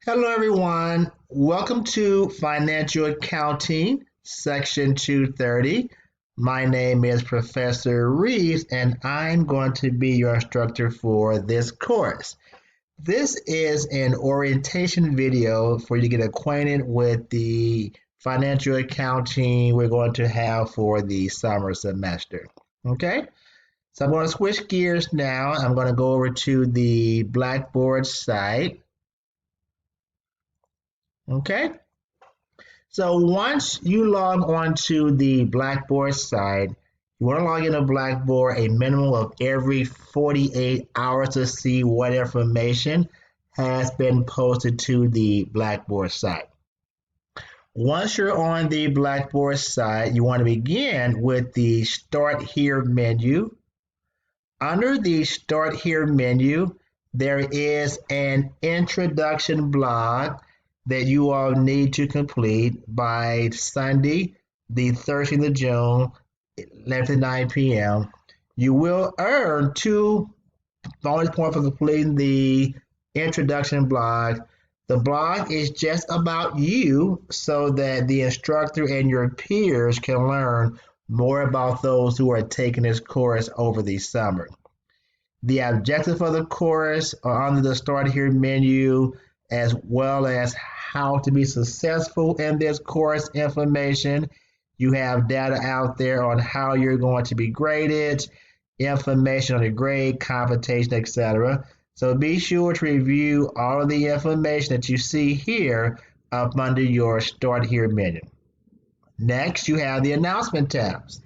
Hello, everyone. Welcome to Financial Accounting, Section 230. My name is Professor Reeves, and I'm going to be your instructor for this course. This is an orientation video for you to get acquainted with the financial accounting we're going to have for the summer semester. Okay? So I'm going to switch gears now. I'm going to go over to the Blackboard site. Okay? So once you log on to the Blackboard site, you want to log into Blackboard a minimum of every 48 hours to see what information has been posted to the Blackboard site. Once you're on the Blackboard site, you want to begin with the Start Here menu. Under the Start Here menu, there is an introduction blog that you all need to complete by Sunday, the 13th of June, 11 to 9 p.m. You will earn 2 bonus points for completing the introduction blog. The blog is just about you so that the instructor and your peers can learn more about those who are taking this course over the summer. The objectives for the course are under the Start Here menu, as well as how to be successful in this course information. You have data out there on how you're going to be graded, information on the grade, compensation, etc. So be sure to review all of the information that you see here up under your Start Here menu. Next, you have the announcement tabs.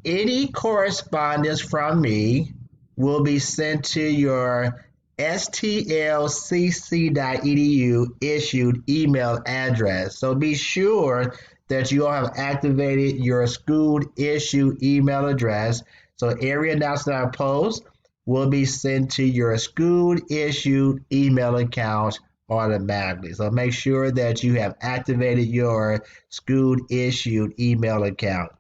Any correspondence from me will be sent to your stlcc.edu issued email address. So be sure that you all have activated your school issued email address. So every announcement I post will be sent to your school issued email account automatically. So make sure that you have activated your school issued email account.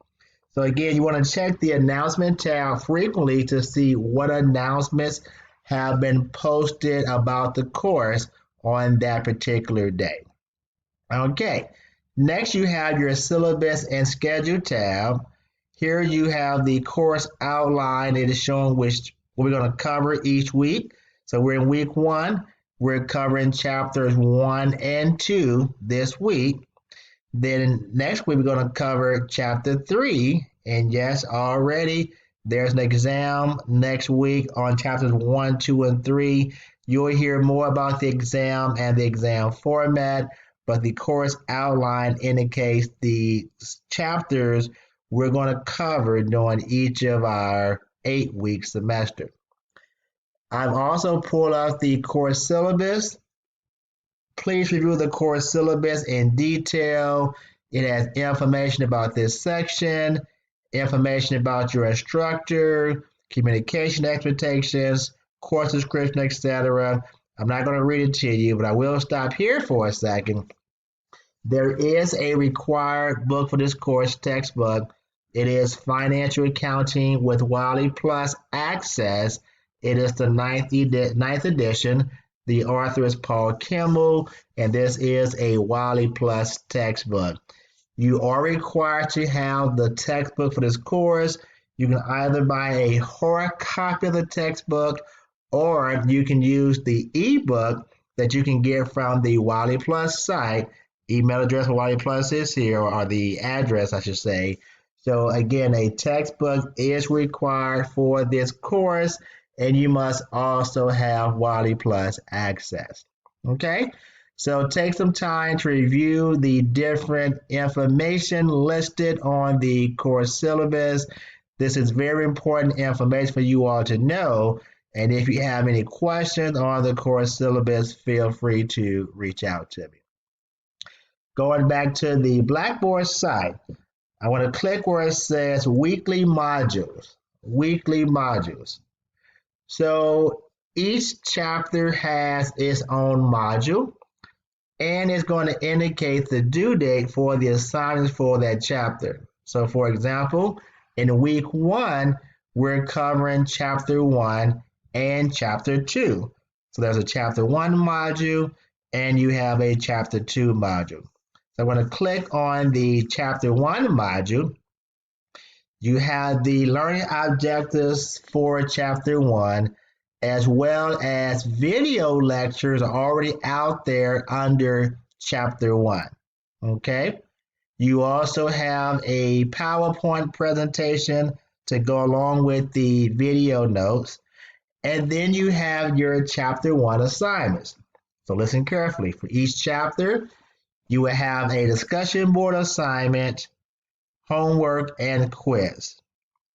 So again, you want to check the announcement tab frequently to see what announcements have been posted about the course on that particular day. Okay, next you have your syllabus and schedule tab. Here you have the course outline. It is showing what we're going to cover each week. So we're in week 1. We're covering chapters 1 and 2 this week. Then next week we're going to cover chapter 3. And yes, already there's an exam next week on chapters 1, 2, and 3. You'll hear more about the exam and the exam format, but the course outline indicates the chapters we're going to cover during each of our 8-week semester. I've also pulled out the course syllabus. Please review the course syllabus in detail. It has information about this section, information about your instructor, communication expectations, course description, etc. I'm not going to read it to you, but I will stop here for a second. There is a required book for this course, textbook. It is Financial Accounting with Wiley Plus Access. It is the ninth edition. The author is Paul Kimball, and this is a Wiley Plus textbook. You are required to have the textbook for this course. You can either buy a hard copy of the textbook, or you can use the ebook that you can get from the Wiley Plus site. Email address for Wiley Plus is here, or the address, I should say. So again, a textbook is required for this course, and you must also have Wiley Plus access. Okay? So take some time to review the different information listed on the course syllabus. This is very important information for you all to know. And if you have any questions on the course syllabus, feel free to reach out to me. Going back to the Blackboard site, I want to click where it says weekly modules. Weekly modules. So each chapter has its own module, and it's going to indicate the due date for the assignments for that chapter. So for example, in week 1, we're covering chapter 1 and chapter 2. So there's a chapter 1 module and you have a chapter 2 module. So I'm going to click on the chapter 1 module. You have the learning objectives for chapter 1, as well as video lectures already out there under chapter 1. Okay? You also have a PowerPoint presentation to go along with the video notes. And then you have your chapter 1 assignments. So listen carefully. For each chapter, you will have a discussion board assignment, homework, and quiz.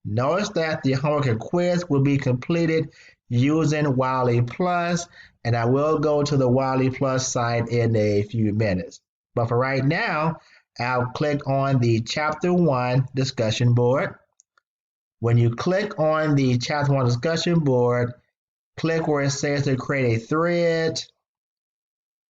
Notice that the homework and quiz will be completed using Wiley Plus, and I will go to the Wiley Plus site in a few minutes. But for right now, I'll click on the Chapter 1 discussion board. When you click on the Chapter 1 discussion board, click where it says to create a thread.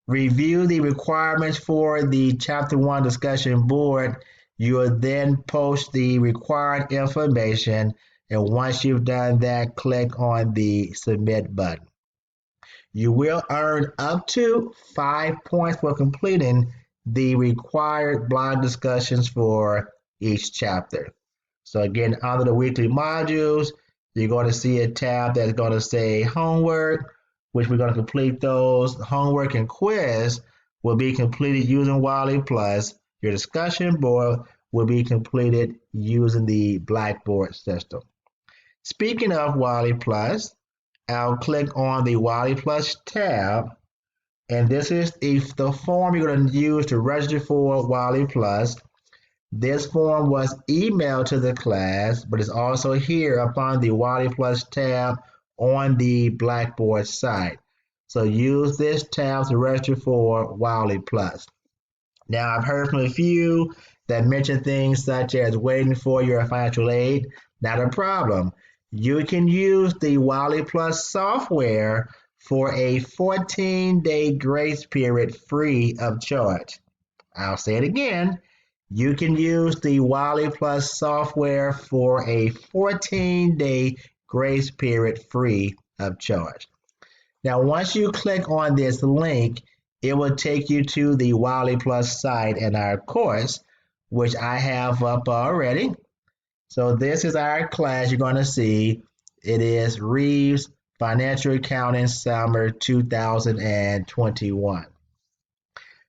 Review the requirements for the Chapter 1 discussion board. You will then post the required information, and once you've done that, click on the Submit button. You will earn up to 5 points for completing the required blog discussions for each chapter. So again, under the weekly modules, you're going to see a tab that's going to say homework, which we're going to complete those. Homework and quiz will be completed using Wiley Plus. Your discussion board will be completed using the Blackboard system. Speaking of Wiley Plus, I'll click on the Wiley Plus tab, and this is the form you're going to use to register for Wiley Plus. This form was emailed to the class, but it's also here upon the Wiley Plus tab on the Blackboard site. So use this tab to register for Wiley Plus. Now, I've heard from a few that mention things such as waiting for your financial aid. Not a problem. You can use the Wiley Plus software for a 14-day grace period free of charge. I'll say it again. You can use the Wiley Plus software for a 14-day grace period free of charge. Now, once you click on this link, it will take you to the Wiley Plus site and our course, which I have up already. So this is our class you're going to see. It is Reeves Financial Accounting Summer 2021.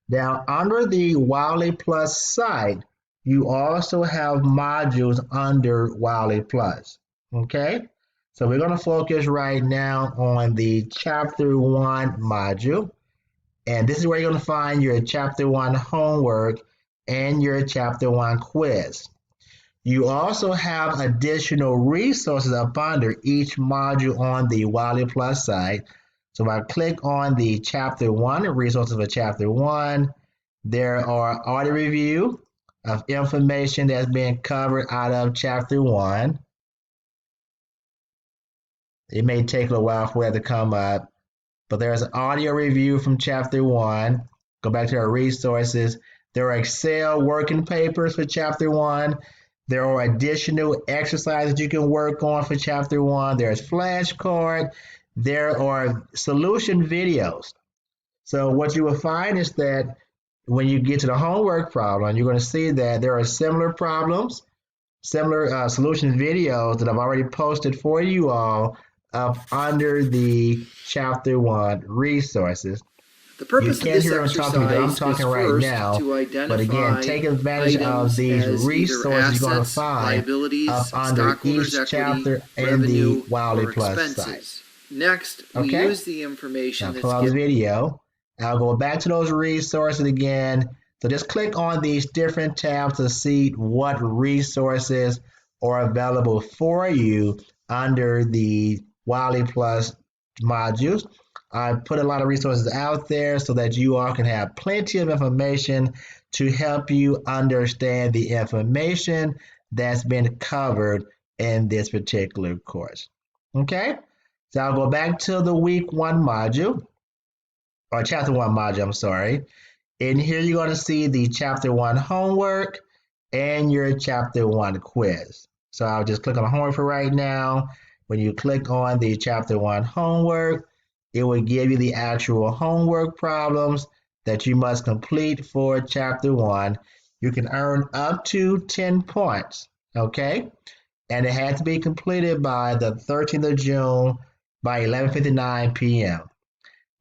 Now, under the Wiley Plus site, you also have modules under Wiley Plus. Okay? So we're going to focus right now on the Chapter 1 module. And this is where you're going to find your Chapter 1 homework and your Chapter 1 quiz. You also have additional resources up under each module on the Wiley Plus site. So if I click on the Chapter 1 resources for Chapter 1, there are audio review of information that's being covered out of Chapter 1. It may take a while for that to come up, but there's an audio review from Chapter 1. Go back to our resources. There are Excel working papers for Chapter 1. There are additional exercises you can work on for Chapter 1. There's flashcard. There are solution videos. So what you will find is that when you get to the homework problem, you're going to see that there are similar problems, similar solution videos that I've already posted for you all up under the Chapter 1 resources. The purpose of this exercise I'm talking is right first now, to identify but again, take advantage of these resources you're going to find liabilities, up under each chapter in the Wiley Plus site. Next, we use the information that's given. The video. I'll go back to those resources again. So just click on these different tabs to see what resources are available for you under the Wiley Plus modules. I put a lot of resources out there so that you all can have plenty of information to help you understand the information that's been covered in this particular course. Okay, so I'll go back to the week 1 module, or chapter 1 module, I'm sorry. In here, you're going to see the chapter 1 homework and your chapter 1 quiz. So I'll just click on homework for right now. When you click on the chapter 1 homework, it will give you the actual homework problems that you must complete for Chapter 1. You can earn up to 10 points, okay? And it has to be completed by the 13th of June by 11:59 p.m.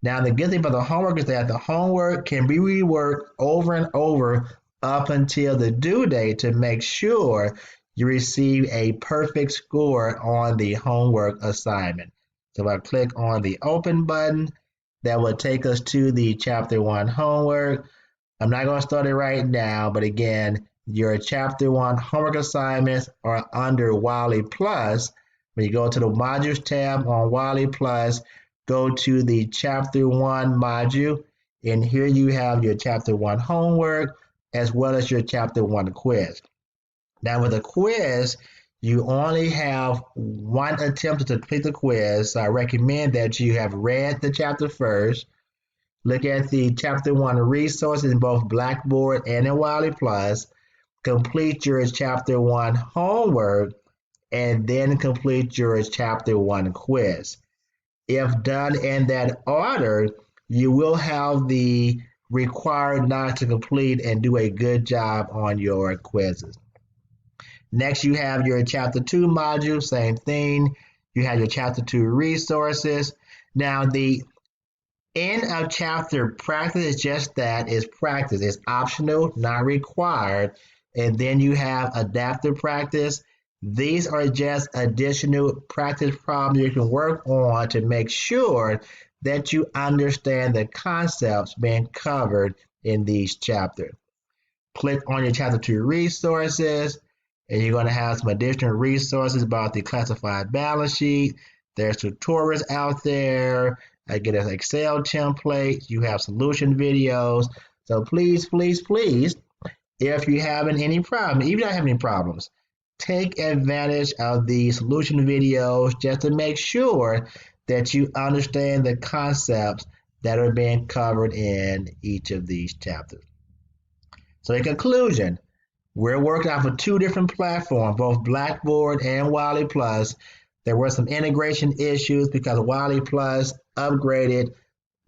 Now, the good thing about the homework is that the homework can be reworked over and over up until the due date to make sure you receive a perfect score on the homework assignment. So if I click on the open button, that will take us to the Chapter 1 homework. I'm not going to start it right now, but again, your Chapter 1 homework assignments are under Wiley Plus. When you go to the Modules tab on Wiley Plus, go to the Chapter 1 module, and here you have your Chapter 1 homework as well as your Chapter 1 quiz. Now with a quiz, you only have one attempt to complete the quiz, so I recommend that you have read the chapter first, look at the Chapter 1 resources in both Blackboard and in Wiley Plus, complete your Chapter 1 homework, and then complete your Chapter 1 quiz. If done in that order, you will have the required knowledge to complete and do a good job on your quizzes. Next, you have your Chapter 2 module, same thing. You have your Chapter 2 resources. Now, the end of chapter practice is just that, it's practice. It's optional, not required. And then you have adaptive practice. These are just additional practice problems you can work on to make sure that you understand the concepts being covered in these chapters. Click on your Chapter 2 resources, and you're going to have some additional resources about the classified balance sheet. There's tutorials out there. I get an Excel template. You have solution videos. So please, please, please, if you're having any problem, even if you don't have any problems, take advantage of the solution videos just to make sure that you understand the concepts that are being covered in each of these chapters. So in conclusion, we're working off of two different platforms, both Blackboard and Wiley Plus. There were some integration issues because Wiley Plus upgraded.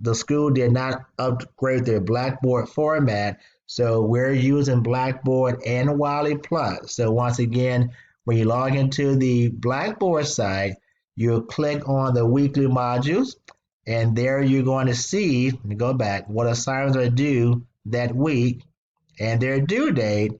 The school did not upgrade their Blackboard format, so we're using Blackboard and Wiley Plus. So once again, when you log into the Blackboard site, you'll click on the weekly modules, and there you're going to see, let me go back, what assignments are due that week and their due date.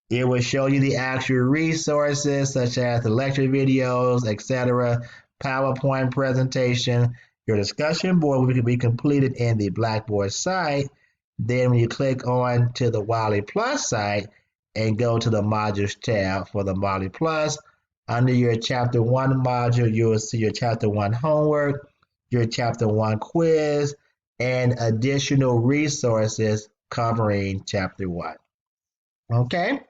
It will show you the actual resources such as the lecture videos, etc., PowerPoint presentation. Your discussion board will be completed in the Blackboard site. Then when you click on to the Wiley Plus site and go to the Modules tab for the Wiley Plus, under your Chapter 1 module, you will see your Chapter 1 homework, your Chapter 1 quiz, and additional resources covering Chapter 1. Okay?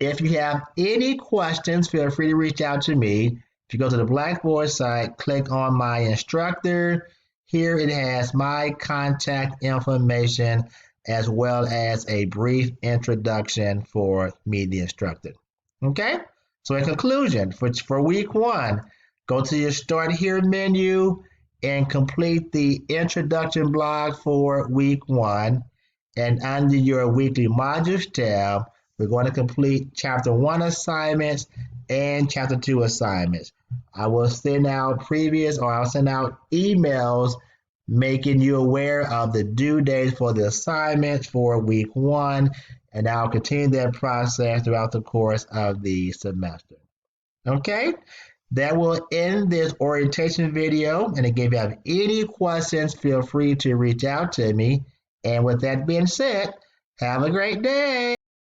If you have any questions, feel free to reach out to me. If you go to the Blackboard site, click on My Instructor. Here it has my contact information as well as a brief introduction for me, the instructor. Okay? So in conclusion, for week 1, go to your Start Here menu and complete the introduction blog for week 1. And under your weekly modules tab, we're going to complete Chapter 1 assignments and Chapter 2 assignments. I will send out I'll send out emails making you aware of the due dates for the assignments for week 1, and I'll continue that process throughout the course of the semester. Okay? That will end this orientation video, and again, if you have any questions, feel free to reach out to me. And with that being said, have a great day.